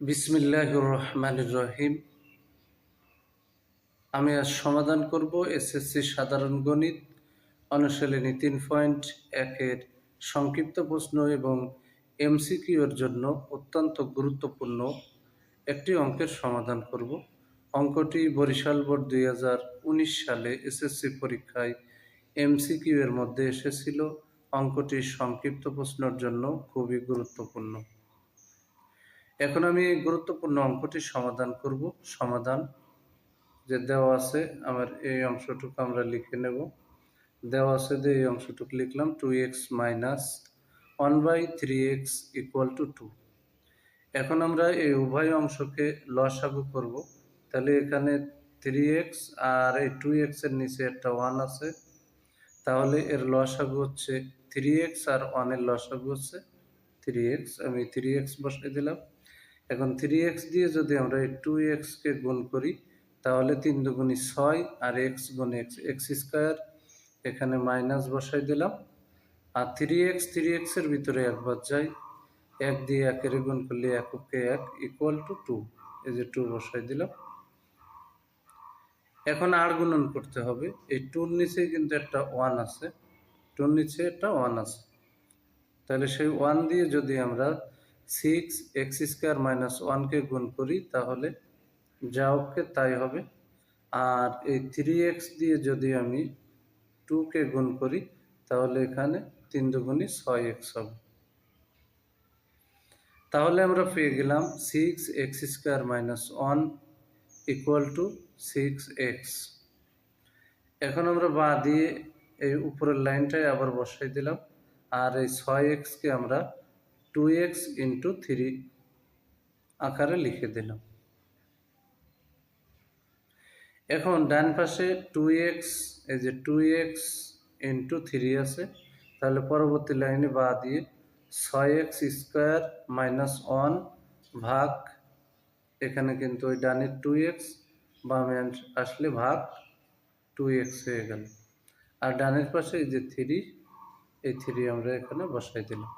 বিসমিল্লাহির রহমানির রহিম। আমি আজ সমাধান করব এসএসসি সাধারণ গণিত অনুশীলনী 3.1-এর সংক্ষিপ্ত প্রশ্ন এবং এমসিকিউ এর জন্য অত্যন্ত গুরুত্বপূর্ণ একটি অঙ্কের সমাধান করব। অঙ্কটি বরিশাল বোর্ড 2019 সালে এসএসসি পরীক্ষায় এমসিকিউ এর মধ্যে এসেছিল। অঙ্কটি সংক্ষিপ্ত প্রশ্নের জন্য খুবই গুরুত্বপূর্ণ। এখন আমি এই গুরুত্বপূর্ণ অঙ্কটি সমাধান করব। সমাধান যে দেওয়া আছে আমার এই অংশটুকু আমরা লিখে নেব। দেওয়া আছে যে এই অংশটুকু লিখলাম 2x minus 1/3x equal to 2। এখন আমরা এই উভয় অংশকে লসাগু করব। তাহলে এখানে 3x আর এই 2x এর নিচে একটা 1 আছে, তাহলে এর লসাগু হচ্ছে 3x আর 1 এর লসাগু হচ্ছে 3x। আমি 3x বসাই দিলাম। এখন 3x দিয়ে যদি আমরা এই 2x কে গুণ করি তাহলে 3 দুগুণী 6 আর x গুণ x স্কয়ার, এখানে মাইনাস বসাই দিলাম। আর 3x এর ভিতরে একবার যাই, 1 দিয়ে 1 এর গুণ করলে 1 কে 1 ইকুয়াল টু 2। এই যে 2 বসাই দিলাম। এখন আর গুণন করতে হবে। এই 2 এর নিচে কিন্তু একটা 1 আছে, 2 এর নিচে একটা 1 আছে। তাহলে সেই 1 দিয়ে যদি আমরা 6x স্কয়ার মাইনাস 1 কে গুণ করি তাহলে যা হোক তাই হবে। আর এই 3x দিয়ে যদি আমি 2 কে গুণ করি তাহলে এখানে 3 দুগুণী 6x হবে। তাহলে আমরা পেয়ে গেলাম 6x square minus 1 equal to 6x। এখন আমরা বাঁ দিয়ে এই উপরের লাইনটাই আবার বসাই দিলাম। আর এই 6x কে আমরা 2x ইন্টু 3 আকারে লিখে দিলাম। এখন ডান পাশে 2x, এই যে 2x ইন্টু 3 আছে, তাহলে পরবর্তী লাইনে বাঁ দিয়ে 6x স্কোয়ার মাইনাস 1 ভাগ, এখানে কিন্তু ওই ডানের 2x, বামে আসলে ভাগ 2x হয়ে গেল। আর ডানের পাশে এই যে 3, এই 3 আমরা এখানে বসাই দিলাম।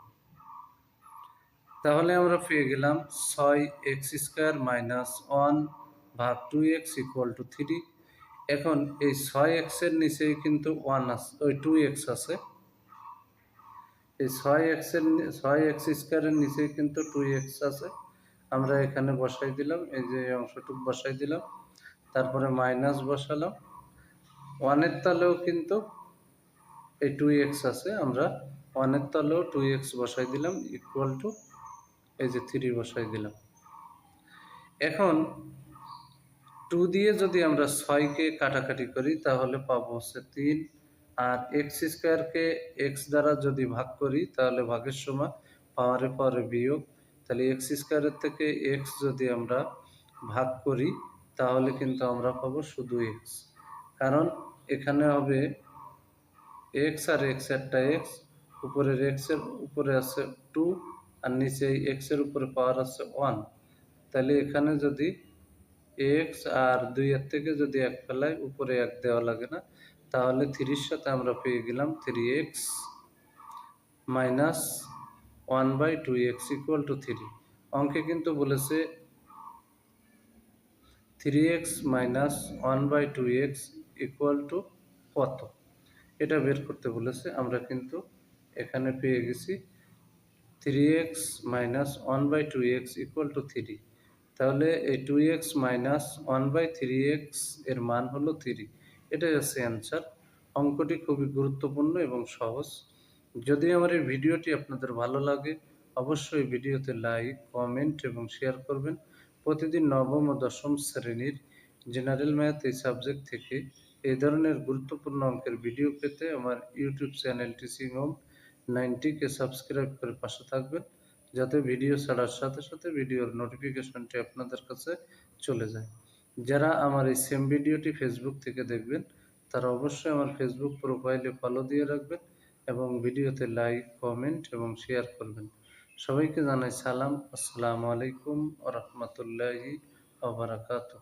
তাহলে আমরা পেয়ে গেলাম 6x স্কোয়ার মাইনাস 1 ভাগ 2x ইকুয়াল টু 3। এখন এই 6x এর নিচেই কিন্তু 1 আছে, ওই 2x আছে। এই 6x স্কোয়ারের নিচেই কিন্তু 2x আছে, আমরা এখানে বসাই দিলাম। এই যে অংশটুকু বসাই দিলাম, তারপরে মাইনাস বসালাম। 1 এর তলেও কিন্তু এই 2x আছে, আমরা 1 এর তলেও 2x বসাই দিলাম ইকুয়াল টু এই যে 3 বসাই দিলাম। এখন 2 দিয়ে যদি আমরা 6 কে কাটাকাটি করি তাহলে পাবো হচ্ছে 3। আর x স্কোয়ারকে x দ্বারা যদি ভাগ করি তাহলে ভাগের সময় পাওয়ারে পাওয়ারে বিয়োগ। তাহলে x স্কোয়ারের থেকে x যদি আমরা ভাগ করি তাহলে কিন্তু আমরা পাবো শুধু x, কারণ এখানে হবে x আর x একটা x, উপরের x এর উপরে আছে 2 আর নিচে x এর উপরে পাওয়ার আছে 1। তাহলে এখানে যদি x আর 2 এর থেকে যদি 1 ফেলাই, উপরে 1 দেওয়া লাগে না, তাহলে 3 এর সাথে আমরা পেয়ে গেলাম 3x minus 1/2x equal to 3। অঙ্কে কিন্তু বলেছে 3x minus 1/2x equal to কত, এটা বের করতে বলেছে। আমরা কিন্তু এখানে পেয়ে গেছি 3x minus 1/2x equal to 3। তাহলে এই 2x মাইনাস 1/3x এর মান হলো 3। এটাই হচ্ছে অ্যান্সার। অঙ্কটি খুবই গুরুত্বপূর্ণ এবং সহজ। যদি আমার এই ভিডিওটি আপনাদের ভালো লাগে অবশ্যই ভিডিওতে লাইক, কমেন্ট এবং শেয়ার করবেন। প্রতিদিন নবম ও দশম শ্রেণীর জেনারেল ম্যাথ এই সাবজেক্ট থেকে এই ধরনের গুরুত্বপূর্ণ অঙ্কের ভিডিও পেতে আমার ইউটিউব চ্যানেল টিচিং হোম 90কে সাবস্ক্রাইব করে পাশে থাকবেন, যাতে ভিডিও ছাড়ার সাথে সাথে ভিডিওর নোটিফিকেশনটি আপনাদের কাছে চলে যায়। যারা আমার এই সেম ভিডিওটি ফেসবুক থেকে দেখবেন তারা অবশ্যই আমার ফেসবুক প্রোফাইলে ফলো দিয়ে রাখবেন এবং ভিডিওতে লাইক, কমেন্ট এবং শেয়ার করবেন। সবাইকে জানাই সালাম। আসসালামু আলাইকুম ওয়া রাহমাতুল্লাহি ওয়া বারাকাতুহু।